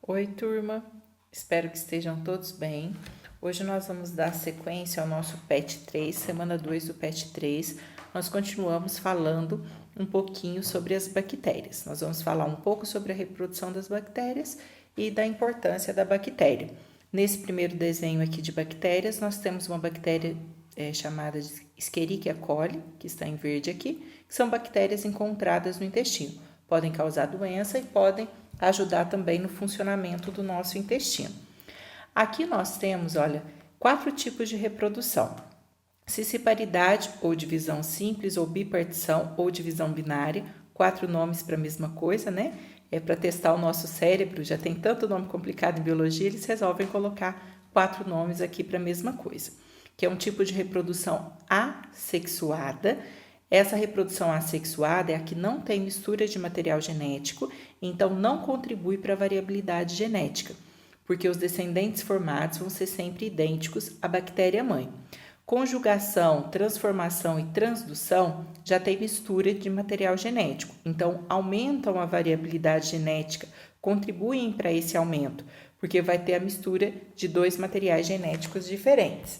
Oi, turma. Espero que estejam todos bem. Hoje nós vamos dar sequência ao nosso PET 3, semana 2 do PET 3. Nós continuamos falando um pouquinho sobre as bactérias. Nós vamos falar um pouco sobre a reprodução das bactérias e da importância da bactéria. Nesse primeiro desenho aqui de bactérias, nós temos uma bactéria chamada de Escherichia coli, que está em verde aqui, que são bactérias encontradas no intestino. Podem causar doença e podem ajudar também no funcionamento do nosso intestino. Aqui nós temos, olha, 4 tipos de reprodução. Cisciparidade ou divisão simples ou bipartição ou divisão binária, 4 nomes para a mesma coisa, né? É para testar o nosso cérebro, já tem tanto nome complicado em biologia, eles resolvem colocar 4 nomes aqui para a mesma coisa, que é um tipo de reprodução assexuada. Essa reprodução assexuada é a que não tem mistura de material genético, então não contribui para a variabilidade genética, porque os descendentes formados vão ser sempre idênticos à bactéria-mãe. Conjugação, transformação e transdução já tem mistura de material genético, então aumentam a variabilidade genética, contribuem para esse aumento, porque vai ter a mistura de 2 materiais genéticos diferentes.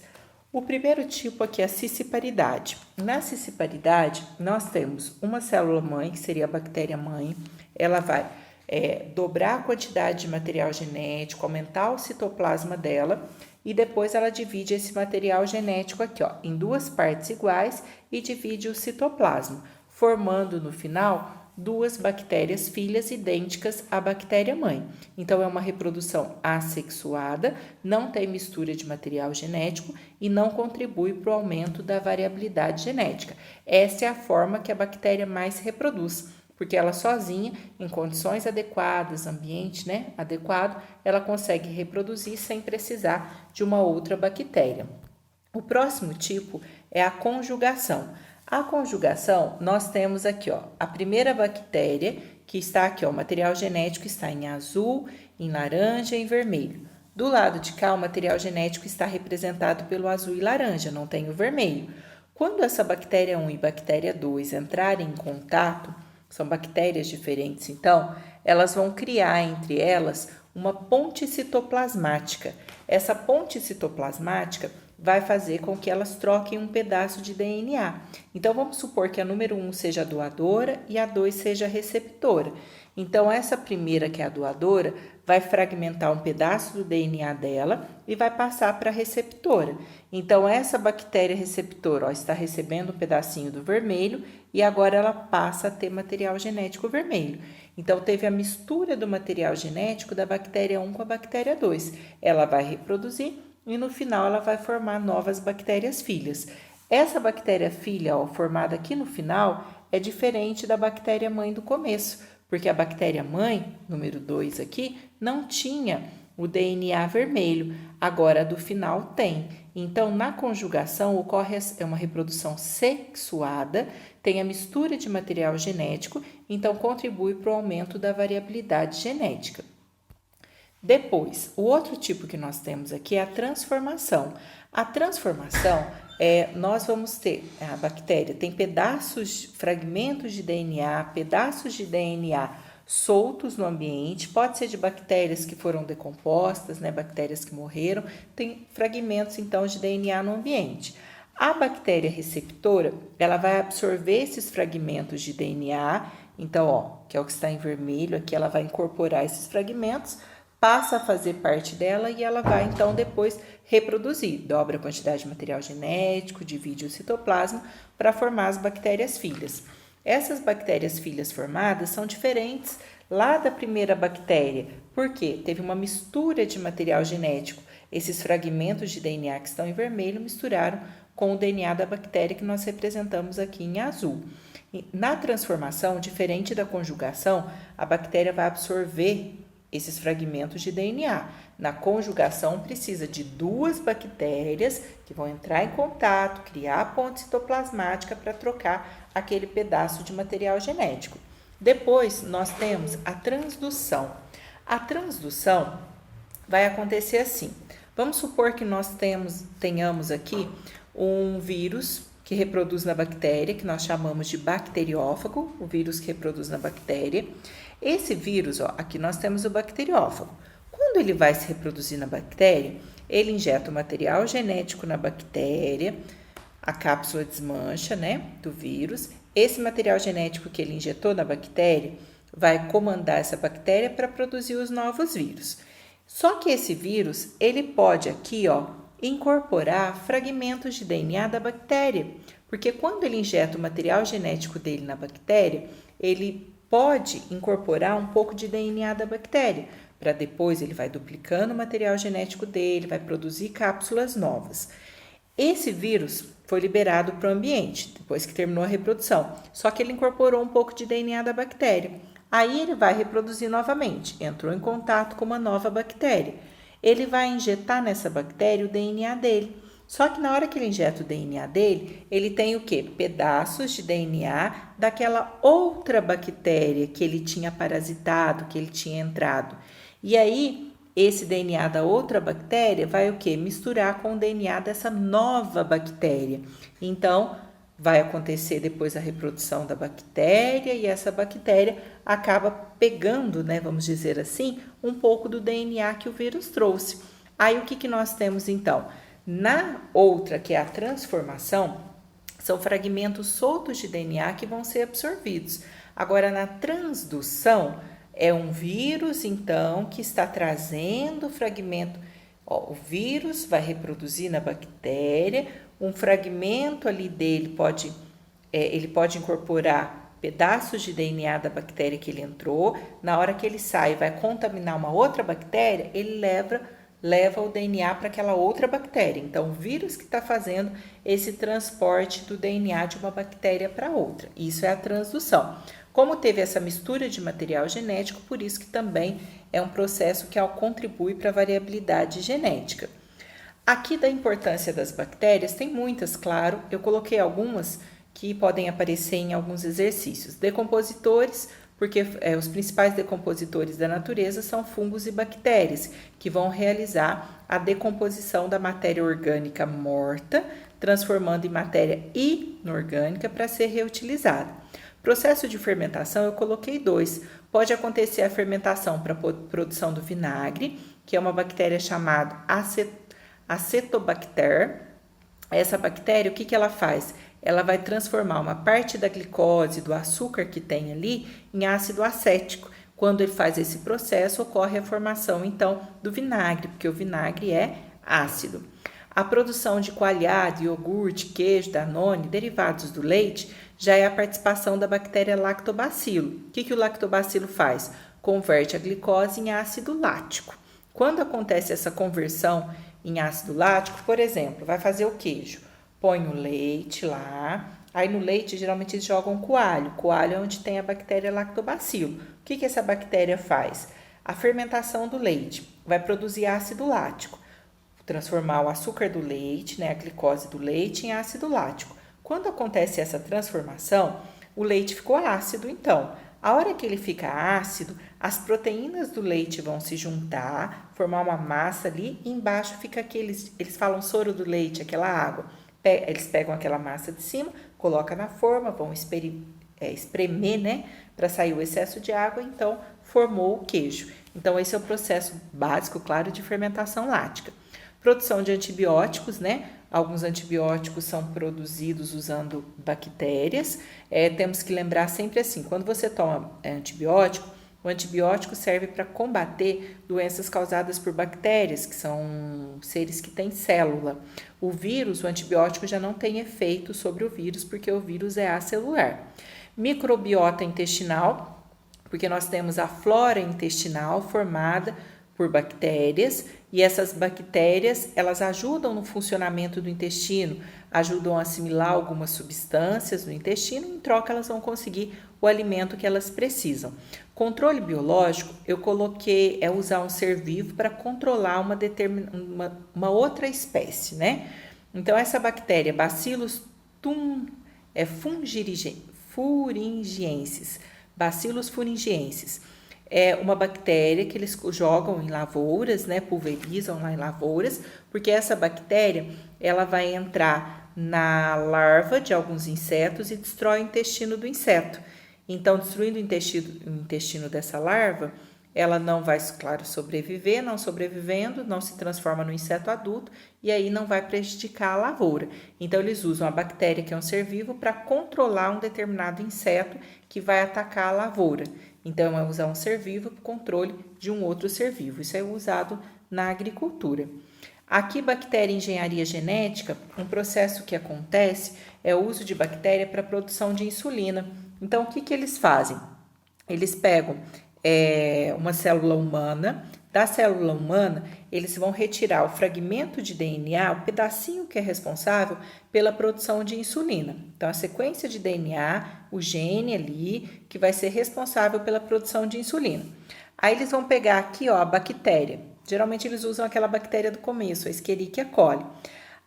O primeiro tipo aqui é a cisciparidade. Na cisciparidade, nós temos uma célula-mãe, que seria a bactéria-mãe. Ela vai dobrar a quantidade de material genético, aumentar o citoplasma dela e depois ela divide esse material genético aqui, ó, em 2 partes iguais e divide o citoplasma, formando no final 2 bactérias filhas idênticas à bactéria-mãe. Então, é uma reprodução assexuada, não tem mistura de material genético e não contribui para o aumento da variabilidade genética. Essa é a forma que a bactéria mais se reproduz, porque ela sozinha, em condições adequadas, ambiente adequado, ela consegue reproduzir sem precisar de uma outra bactéria. O próximo tipo é a conjugação. A conjugação, nós temos aqui, ó, a primeira bactéria, que está aqui, ó, o material genético está em azul, em laranja e em vermelho. Do lado de cá, o material genético está representado pelo azul e laranja, não tem o vermelho. Quando essa bactéria 1 e bactéria 2 entrarem em contato, são bactérias diferentes, então, elas vão criar entre elas uma ponte citoplasmática. Essa ponte citoplasmática vai fazer com que elas troquem um pedaço de DNA. Então, vamos supor que a número 1 seja a doadora e a 2 seja a receptora. Então, essa primeira, que é a doadora, vai fragmentar um pedaço do DNA dela e vai passar para a receptora. Então, essa bactéria receptora está recebendo um pedacinho do vermelho e agora ela passa a ter material genético vermelho. Então, teve a mistura do material genético da bactéria 1 com a bactéria 2. Ela vai reproduzir e no final ela vai formar novas bactérias filhas. Essa bactéria filha, ó, formada aqui no final, é diferente da bactéria mãe do começo, porque a bactéria mãe, número 2 aqui, não tinha o DNA vermelho, agora a do final tem. Então, na conjugação ocorre uma reprodução sexuada, tem a mistura de material genético, então contribui para o aumento da variabilidade genética. Depois, o outro tipo que nós temos aqui é a transformação. A transformação nós vamos ter, a bactéria tem pedaços, fragmentos de DNA, pedaços de DNA soltos no ambiente, pode ser de bactérias que foram decompostas, bactérias que morreram, tem fragmentos então de DNA no ambiente. A bactéria receptora, ela vai absorver esses fragmentos de DNA, então, ó, que é o que está em vermelho, aqui ela vai incorporar esses fragmentos, passa a fazer parte dela e ela vai então depois reproduzir, dobra a quantidade de material genético, divide o citoplasma para formar as bactérias filhas. Essas bactérias filhas formadas são diferentes lá da primeira bactéria, porque teve uma mistura de material genético. Esses fragmentos de DNA que estão em vermelho misturaram com o DNA da bactéria que nós representamos aqui em azul. Na transformação, diferente da conjugação, a bactéria vai absorver esses fragmentos de DNA. Na conjugação, precisa de 2 bactérias que vão entrar em contato, criar a ponte citoplasmática para trocar aquele pedaço de material genético. Depois, nós temos a transdução. A transdução vai acontecer assim. Vamos supor que nós tenhamos aqui um vírus que reproduz na bactéria, que nós chamamos de bacteriófago, o vírus que reproduz na bactéria. Esse vírus, ó, aqui nós temos o bacteriófago. Quando ele vai se reproduzir na bactéria, ele injeta o material genético na bactéria, a cápsula desmancha, né, do vírus. Esse material genético que ele injetou na bactéria vai comandar essa bactéria para produzir os novos vírus. Só que esse vírus, ele pode aqui, incorporar fragmentos de DNA da bactéria, porque quando ele injeta o material genético dele na bactéria, ele pode incorporar um pouco de DNA da bactéria, para depois ele vai duplicando o material genético dele, vai produzir cápsulas novas. Esse vírus foi liberado para o ambiente, depois que terminou a reprodução, só que ele incorporou um pouco de DNA da bactéria. Aí ele vai reproduzir novamente, entrou em contato com uma nova bactéria. Ele vai injetar nessa bactéria o DNA dele. Só que na hora que ele injeta o DNA dele, ele tem o quê? Pedaços de DNA daquela outra bactéria que ele tinha parasitado, que ele tinha entrado. E aí, esse DNA da outra bactéria vai o quê? Misturar com o DNA dessa nova bactéria. Então, vai acontecer depois a reprodução da bactéria e essa bactéria acaba pegando, né, vamos dizer assim, um pouco do DNA que o vírus trouxe. Aí, o que nós temos então? Na outra, que é a transformação, são fragmentos soltos de DNA que vão ser absorvidos. Agora, na transdução, é um vírus, então, que está trazendo fragmento. O vírus vai reproduzir na bactéria, um fragmento ali dele ele pode incorporar pedaços de DNA da bactéria que ele entrou. Na hora que ele sai e vai contaminar uma outra bactéria, ele leva o DNA para aquela outra bactéria. Então, o vírus que está fazendo esse transporte do DNA de uma bactéria para outra. Isso é a transdução. Como teve essa mistura de material genético, por isso que também é um processo que contribui para a variabilidade genética. Aqui da importância das bactérias, tem muitas, claro, eu coloquei algumas que podem aparecer em alguns exercícios. Decompositores, porque os principais decompositores da natureza são fungos e bactérias, que vão realizar a decomposição da matéria orgânica morta, transformando em matéria inorgânica para ser reutilizada. Processo de fermentação, eu coloquei 2. Pode acontecer a fermentação para a produção do vinagre, que é uma bactéria chamada Acetobacter. Essa bactéria, o que ela faz? Ela vai transformar uma parte da glicose, do açúcar que tem ali, em ácido acético. Quando ele faz esse processo, ocorre a formação, então, do vinagre, porque o vinagre é ácido. A produção de coalhada, iogurte, queijo, danone, derivados do leite, já é a participação da bactéria lactobacilo. O que o lactobacilo faz? Converte a glicose em ácido lático. Quando acontece essa conversão em ácido lático, por exemplo, vai fazer o queijo. Põe o leite lá, aí no leite geralmente eles jogam coalho. Coalho é onde tem a bactéria lactobacilo. O que essa bactéria faz? A fermentação do leite vai produzir ácido lático, transformar o açúcar do leite, né, a glicose do leite, em ácido lático. Quando acontece essa transformação, o leite ficou ácido, então, a hora que ele fica ácido, as proteínas do leite vão se juntar, formar uma massa ali, e embaixo fica eles falam soro do leite, aquela água. Eles pegam aquela massa de cima, colocam na forma, vão espremer, né, para sair o excesso de água, então formou o queijo. Então, esse é o processo básico, claro, de fermentação lática. Produção de antibióticos, né? Alguns antibióticos são produzidos usando bactérias. Temos que lembrar sempre assim, quando você toma antibiótico, o antibiótico serve para combater doenças causadas por bactérias, que são seres que têm célula. O vírus, o antibiótico já não tem efeito sobre o vírus, porque o vírus é acelular. Microbiota intestinal, porque nós temos a flora intestinal formada por bactérias, e essas bactérias, elas ajudam no funcionamento do intestino, ajudam a assimilar algumas substâncias no intestino, e em troca elas vão conseguir o alimento que elas precisam. Controle biológico, eu coloquei, usar um ser vivo para controlar uma outra espécie, né? Então, essa bactéria, Bacillus thuringiensis, Bacillus thuringiensis, é uma bactéria que eles jogam em lavouras, né, pulverizam lá em lavouras, porque essa bactéria, ela vai entrar na larva de alguns insetos e destrói o intestino do inseto. Então, destruindo o intestino dessa larva, ela não vai, claro, sobreviver, não sobrevivendo, não se transforma no inseto adulto e aí não vai prejudicar a lavoura. Então, eles usam a bactéria, que é um ser vivo, para controlar um determinado inseto que vai atacar a lavoura. Então, é usar um ser vivo para o controle de um outro ser vivo. Isso é usado na agricultura. Aqui, bactéria e engenharia genética, um processo que acontece é o uso de bactéria para a produção de insulina. Então, o que eles fazem? Eles pegam uma célula humana, da célula humana, eles vão retirar o fragmento de DNA, o pedacinho que é responsável pela produção de insulina. Então, a sequência de DNA, o gene ali, que vai ser responsável pela produção de insulina. Aí, eles vão pegar aqui, ó, a bactéria. Geralmente, eles usam aquela bactéria do começo, a Escherichia coli.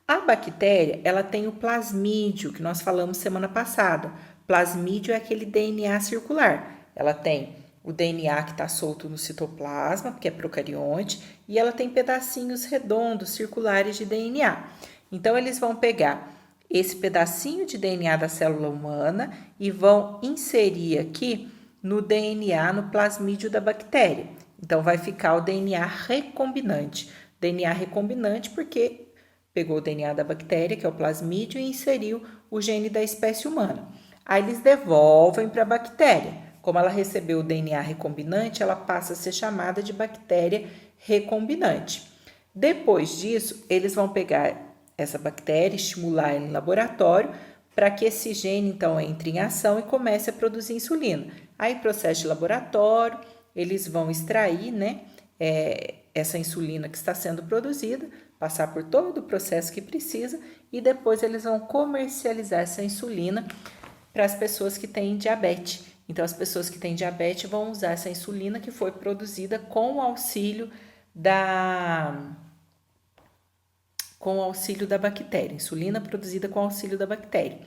A bactéria, ela tem o plasmídio, que nós falamos semana passada. Plasmídio é aquele DNA circular. Ela tem o DNA que está solto no citoplasma, porque é procarionte, e ela tem pedacinhos redondos, circulares de DNA. Então, eles vão pegar esse pedacinho de DNA da célula humana e vão inserir aqui no DNA, no plasmídio da bactéria. Então, vai ficar o DNA recombinante. DNA recombinante porque pegou o DNA da bactéria, que é o plasmídio, e inseriu o gene da espécie humana. Aí, eles devolvem para a bactéria. Como ela recebeu o DNA recombinante, ela passa a ser chamada de bactéria recombinante. Depois disso, eles vão pegar essa bactéria, estimular ela em laboratório, para que esse gene, então, entre em ação e comece a produzir insulina. Aí, processo de laboratório, eles vão extrair, né, essa insulina que está sendo produzida, passar por todo o processo que precisa e depois eles vão comercializar essa insulina para as pessoas que têm diabetes. Então, as pessoas que têm diabetes vão usar essa insulina que foi produzida com o auxílio da bactéria. Insulina produzida com o auxílio da bactéria.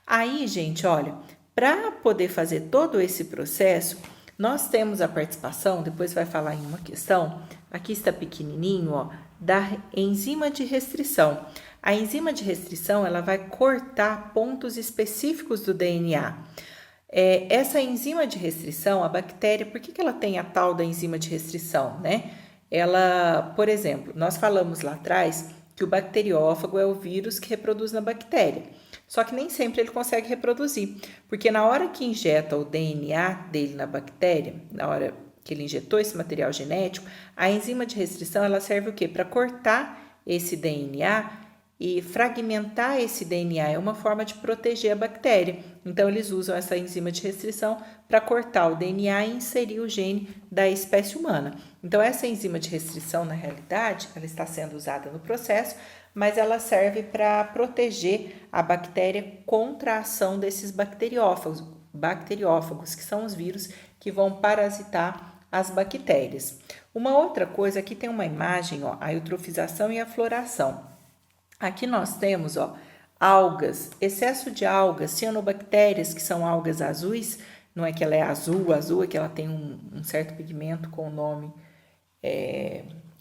Aí, gente, olha, para poder fazer todo esse processo, nós temos a participação, depois vai falar em uma questão, aqui está pequenininho, ó, da enzima de restrição. A enzima de restrição, ela vai cortar pontos específicos do DNA. Essa enzima de restrição, a bactéria, por que ela tem a tal da enzima de restrição, né? Ela, por exemplo, nós falamos lá atrás que o bacteriófago é o vírus que reproduz na bactéria. Só que nem sempre ele consegue reproduzir, porque na hora que injeta o DNA dele na bactéria, na hora que ele injetou esse material genético, a enzima de restrição, ela serve o quê? Para cortar esse DNA e fragmentar esse DNA, é uma forma de proteger a bactéria. Então, eles usam essa enzima de restrição para cortar o DNA e inserir o gene da espécie humana. Então, essa enzima de restrição, na realidade, ela está sendo usada no processo, mas ela serve para proteger a bactéria contra a ação desses bacteriófagos, que são os vírus que vão parasitar as bactérias. Uma outra coisa, aqui tem uma imagem, ó, a eutrofização e a floração. Aqui nós temos, ó, algas, excesso de algas, cianobactérias, que são algas azuis, não é que ela é azul, é que ela tem um certo pigmento com o nome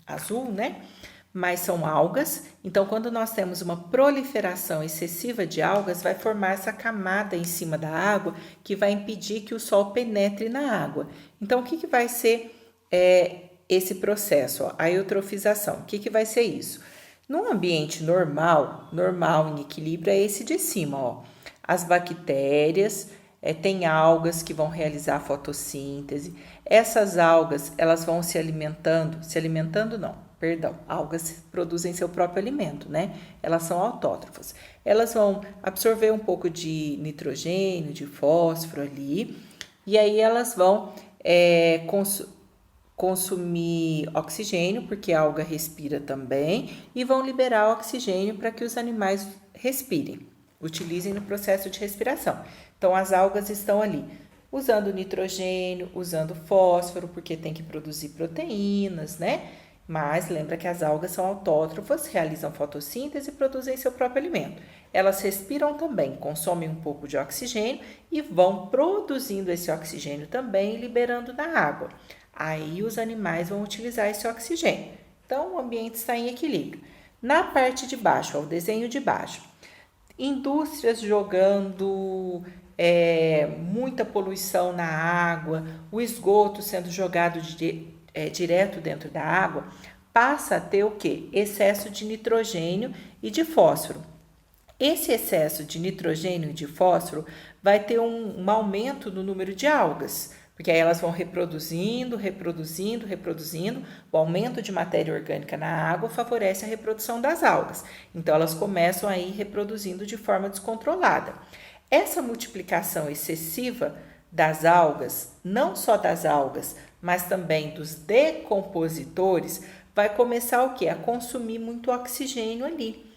azul, né? Mas são algas, então quando nós temos uma proliferação excessiva de algas, vai formar essa camada em cima da água que vai impedir que o sol penetre na água. Então, o que vai ser esse processo, ó, a eutrofização? O que vai ser isso? Num ambiente normal em equilíbrio, é esse de cima, ó. As bactérias, tem algas que vão realizar a fotossíntese. Essas algas, elas vão algas produzem seu próprio alimento, né? Elas são autótrofas. Elas vão absorver um pouco de nitrogênio, de fósforo ali, e aí elas vão consumir oxigênio, porque a alga respira também, e vão liberar oxigênio para que os animais respirem, utilizem no processo de respiração. Então, as algas estão ali usando nitrogênio, usando fósforo, porque tem que produzir proteínas, né? Mas lembra que as algas são autótrofas, realizam fotossíntese e produzem seu próprio alimento. Elas respiram também, consomem um pouco de oxigênio e vão produzindo esse oxigênio também, liberando na água. Aí os animais vão utilizar esse oxigênio. Então, o ambiente está em equilíbrio. Na parte de baixo, ó, o desenho de baixo, indústrias jogando muita poluição na água, o esgoto sendo jogado direto dentro da água, passa a ter o quê? Excesso de nitrogênio e de fósforo. Esse excesso de nitrogênio e de fósforo vai ter um aumento no número de algas, porque aí elas vão reproduzindo. O aumento de matéria orgânica na água favorece a reprodução das algas. Então, elas começam a ir reproduzindo de forma descontrolada. Essa multiplicação excessiva das algas, não só das algas, mas também dos decompositores, vai começar o quê? A consumir muito oxigênio ali.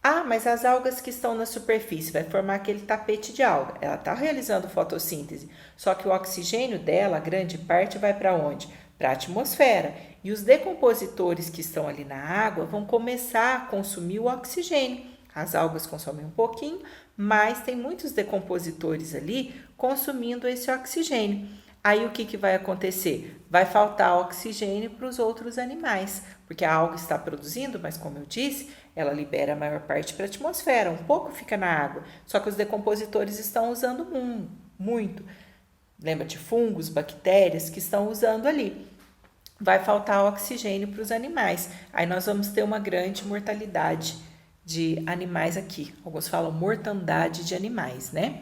Ah, mas as algas que estão na superfície vai formar aquele tapete de alga. Ela está realizando fotossíntese, só que o oxigênio dela, a grande parte, vai para onde? Para a atmosfera. E os decompositores que estão ali na água vão começar a consumir o oxigênio. As algas consomem um pouquinho, mas tem muitos decompositores ali consumindo esse oxigênio. Aí o que vai acontecer? Vai faltar oxigênio para os outros animais, porque a alga está produzindo, mas como eu disse, ela libera a maior parte para a atmosfera, um pouco fica na água, só que os decompositores estão usando muito. Lembra de fungos, bactérias que estão usando ali. Vai faltar oxigênio para os animais. Aí nós vamos ter uma grande mortalidade de animais aqui. Alguns falam mortandade de animais, né?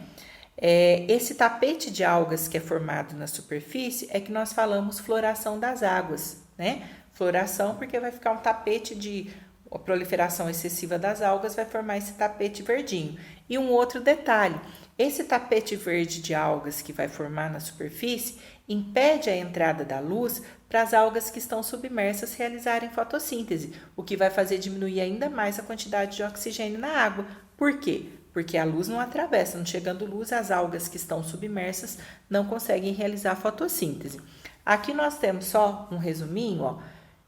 Esse tapete de algas que é formado na superfície é que nós falamos floração das águas, né? Floração porque vai ficar um tapete de a proliferação excessiva das algas vai formar esse tapete verdinho. E um outro detalhe, esse tapete verde de algas que vai formar na superfície impede a entrada da luz para as algas que estão submersas realizarem fotossíntese, o que vai fazer diminuir ainda mais a quantidade de oxigênio na água. Por quê? Porque a luz não atravessa, não chegando luz, as algas que estão submersas não conseguem realizar fotossíntese. Aqui nós temos só um resuminho, ó.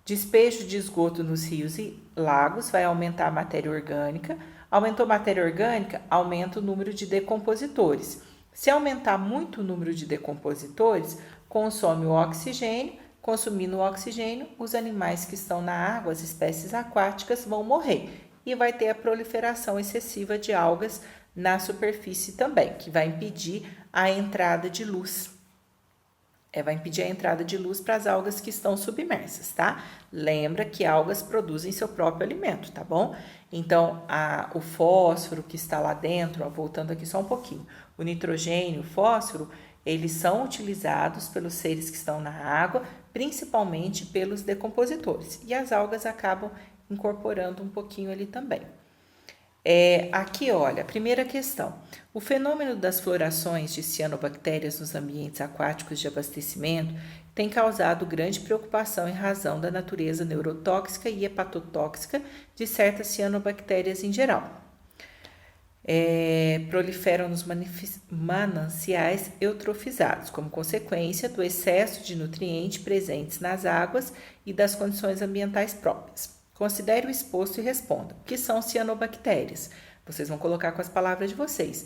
Despejo de esgoto nos rios e lagos vai aumentar a matéria orgânica. Aumentou a matéria orgânica, aumenta o número de decompositores. Se aumentar muito o número de decompositores, consome o oxigênio. Consumindo o oxigênio, os animais que estão na água, as espécies aquáticas, vão morrer. E vai ter a proliferação excessiva de algas na superfície também, que vai impedir a entrada de luz. Vai impedir a entrada de luz para as algas que estão submersas, tá? Lembra que algas produzem seu próprio alimento, tá bom? Então, o fósforo que está lá dentro, ó, voltando aqui só um pouquinho, o nitrogênio, o fósforo, eles são utilizados pelos seres que estão na água, principalmente pelos decompositores. E as algas acabam incorporando um pouquinho ali também. Aqui, olha, a primeira questão. O fenômeno das florações de cianobactérias nos ambientes aquáticos de abastecimento tem causado grande preocupação em razão da natureza neurotóxica e hepatotóxica de certas cianobactérias em geral. Proliferam nos mananciais eutrofizados, como consequência do excesso de nutrientes presentes nas águas e das condições ambientais próprias. Considere o exposto e responda. O que são cianobactérias? Vocês vão colocar com as palavras de vocês.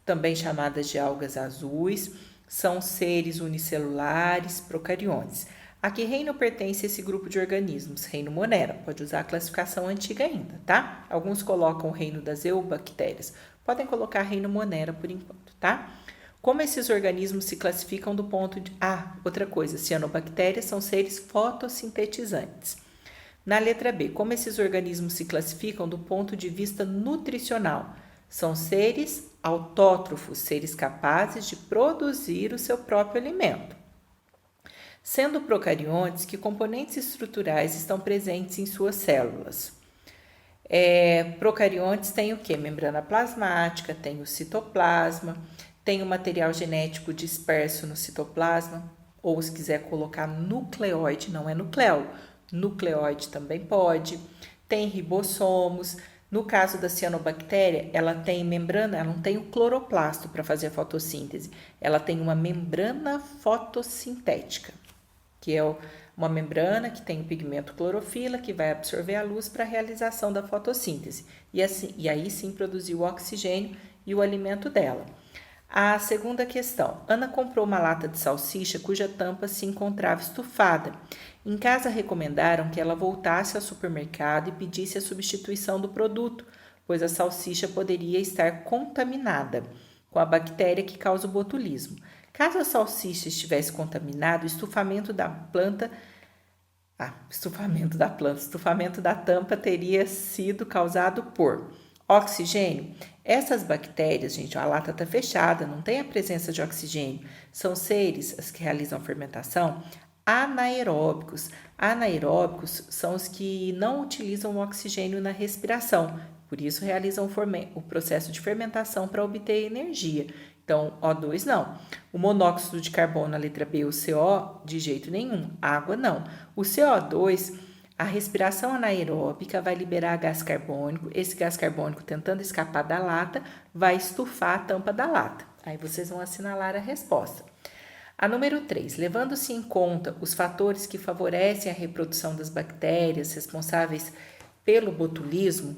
Também chamadas de algas azuis, são seres unicelulares, procariontes. A que reino pertence esse grupo de organismos? Reino Monera. Pode usar a classificação antiga ainda, tá? Alguns colocam o reino das eubactérias. Podem colocar reino Monera por enquanto, tá? Como esses organismos se classificam do ponto de... outra coisa. Cianobactérias são seres fotossintetizantes. Na letra B, como esses organismos se classificam do ponto de vista nutricional? São seres autótrofos, seres capazes de produzir o seu próprio alimento. Sendo procariontes, que componentes estruturais estão presentes em suas células? Procariontes têm o quê? Membrana plasmática, tem o citoplasma, tem o material genético disperso no citoplasma, ou se quiser colocar nucleóide, não é nucleolo. Nucleóide também pode, tem ribossomos. No caso da cianobactéria, ela tem membrana, ela não tem o cloroplasto para fazer a fotossíntese, ela tem uma membrana fotossintética, que é uma membrana que tem o pigmento clorofila, que vai absorver a luz para a realização da fotossíntese, e aí sim produzir o oxigênio e o alimento dela. A segunda questão. Ana comprou uma lata de salsicha cuja tampa se encontrava estufada. Em casa recomendaram que ela voltasse ao supermercado e pedisse a substituição do produto, pois a salsicha poderia estar contaminada. com a bactéria que causa o botulismo. Caso a salsicha estivesse contaminada, o estufamento da tampa teria sido causado por oxigênio. Essas bactérias, gente, a lata está fechada, não tem a presença de oxigênio. São seres, as que realizam fermentação, anaeróbicos. Anaeróbicos são os que não utilizam o oxigênio na respiração, por isso realizam o processo de fermentação para obter energia. Então, O2 não. O monóxido de carbono, a letra B, o CO, de jeito nenhum. Água não. O CO2, a respiração anaeróbica vai liberar gás carbônico. Esse gás carbônico, tentando escapar da lata, vai estufar a tampa da lata. Aí vocês vão assinalar a resposta. A número 3, levando-se em conta os fatores que favorecem a reprodução das bactérias responsáveis pelo botulismo,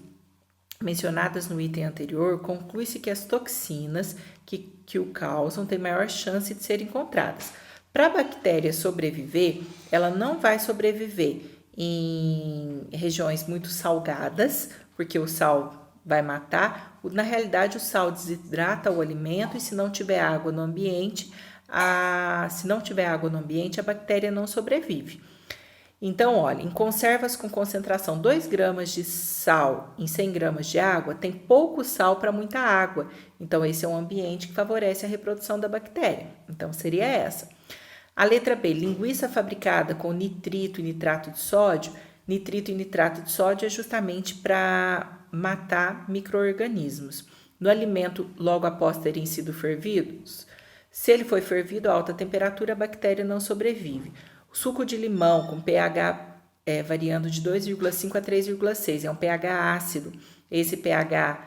mencionadas no item anterior, conclui-se que as toxinas que o causam têm maior chance de serem encontradas. Para a bactéria sobreviver, ela não vai sobreviver em regiões muito salgadas, porque o sal vai matar. Na realidade, o sal desidrata o alimento e se não tiver água no ambiente, a bactéria não sobrevive. Então, olha, em conservas com concentração 2 gramas de sal em 100 gramas de água, tem pouco sal para muita água. Então, esse é um ambiente que favorece a reprodução da bactéria. Então, seria essa. A letra B, linguiça fabricada com nitrito e nitrato de sódio. Nitrito e nitrato de sódio é justamente para matar micro-organismos. No alimento, logo após terem sido fervidos, se ele foi fervido a alta temperatura, a bactéria não sobrevive. O suco de limão com pH variando de 2,5 a 3,6 é um pH ácido. Esse pH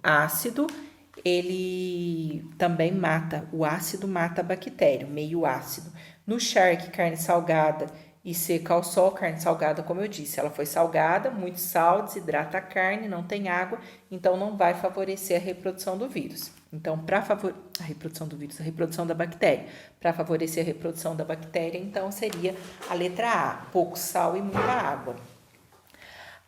ácido, ele também mata, o ácido mata a bactéria, meio ácido. No charque, carne salgada e seca ao sol, carne salgada, como eu disse, ela foi salgada, muito sal, desidrata a carne, não tem água, então não vai favorecer a reprodução do vírus. Então, a reprodução da bactéria. Para favorecer a reprodução da bactéria, então, seria a letra A, pouco sal e muita água.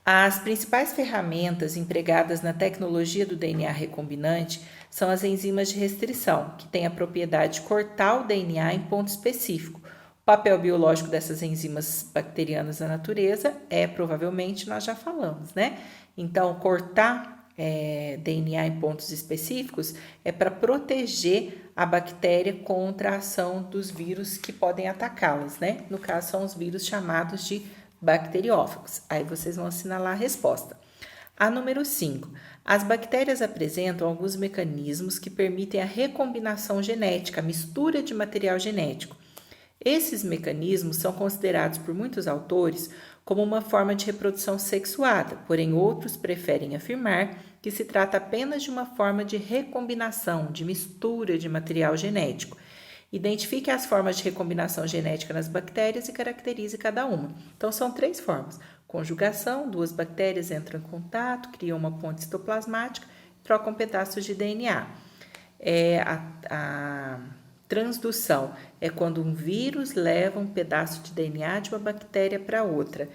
As principais ferramentas empregadas na tecnologia do DNA recombinante são as enzimas de restrição, que têm a propriedade de cortar o DNA em ponto específico. O papel biológico dessas enzimas bacterianas na natureza provavelmente, nós já falamos, né? Então, cortar DNA em pontos específicos é para proteger a bactéria contra a ação dos vírus que podem atacá-las, né? No caso, são os vírus chamados de bacteriófagos. Aí vocês vão assinalar a resposta. A número 5. As bactérias apresentam alguns mecanismos que permitem a recombinação genética, a mistura de material genético. Esses mecanismos são considerados por muitos autores como uma forma de reprodução sexuada, porém outros preferem afirmar que se trata apenas de uma forma de recombinação, de mistura de material genético. Identifique as formas de recombinação genética nas bactérias e caracterize cada uma. Então, são 3 formas. Conjugação, 2 bactérias entram em contato, criam uma ponte citoplasmática, trocam pedaços de DNA. A transdução é quando um vírus leva um pedaço de DNA de uma bactéria para outra.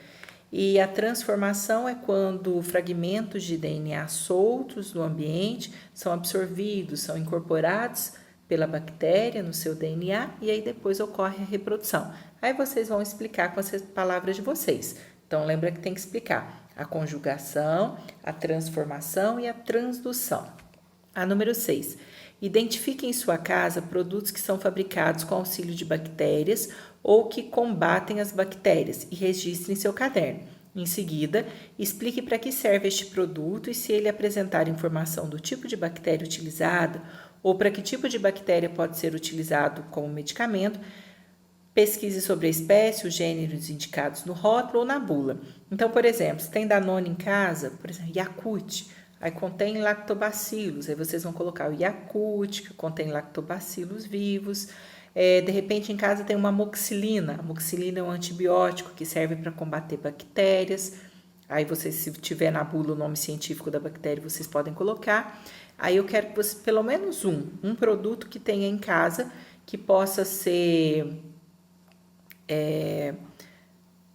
E a transformação é quando fragmentos de DNA soltos no ambiente são absorvidos, são incorporados pela bactéria no seu DNA e aí depois ocorre a reprodução. Aí vocês vão explicar com as palavras de vocês. Então, lembra que tem que explicar a conjugação, a transformação e a transdução. A número 6. Identifique em sua casa produtos que são fabricados com auxílio de bactérias ou que combatem as bactérias e registre em seu caderno. Em seguida, explique para que serve este produto e se ele apresentar informação do tipo de bactéria utilizada ou para que tipo de bactéria pode ser utilizado como medicamento, pesquise sobre a espécie, os gêneros indicados no rótulo ou na bula. Então, por exemplo, se tem Danone em casa, por exemplo, Yakult, aí contém lactobacilos, aí vocês vão colocar o Yakult, que contém lactobacilos vivos. De repente, em casa tem uma amoxicilina. A amoxicilina é um antibiótico que serve para combater bactérias. Aí vocês, se tiver na bula o nome científico da bactéria, vocês podem colocar. Aí eu quero que você, pelo menos um produto que tenha em casa que possa ser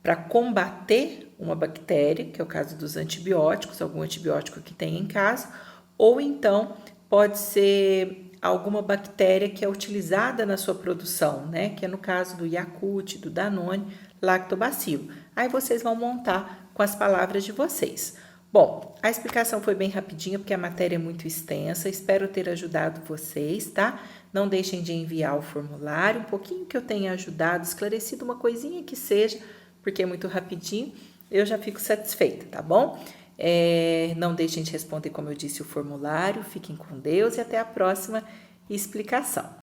para combater uma bactéria, que é o caso dos antibióticos, algum antibiótico que tem em casa, ou então pode ser alguma bactéria que é utilizada na sua produção, né? Que é no caso do Yakult, do Danone, lactobacilo. Aí vocês vão montar com as palavras de vocês. Bom, a explicação foi bem rapidinha porque a matéria é muito extensa. Espero ter ajudado vocês, tá? Não deixem de enviar o formulário, um pouquinho que eu tenha ajudado, esclarecido uma coisinha que seja, porque é muito rapidinho, eu já fico satisfeita, tá bom? Não deixem de responder, como eu disse, o formulário. Fiquem com Deus e até a próxima explicação.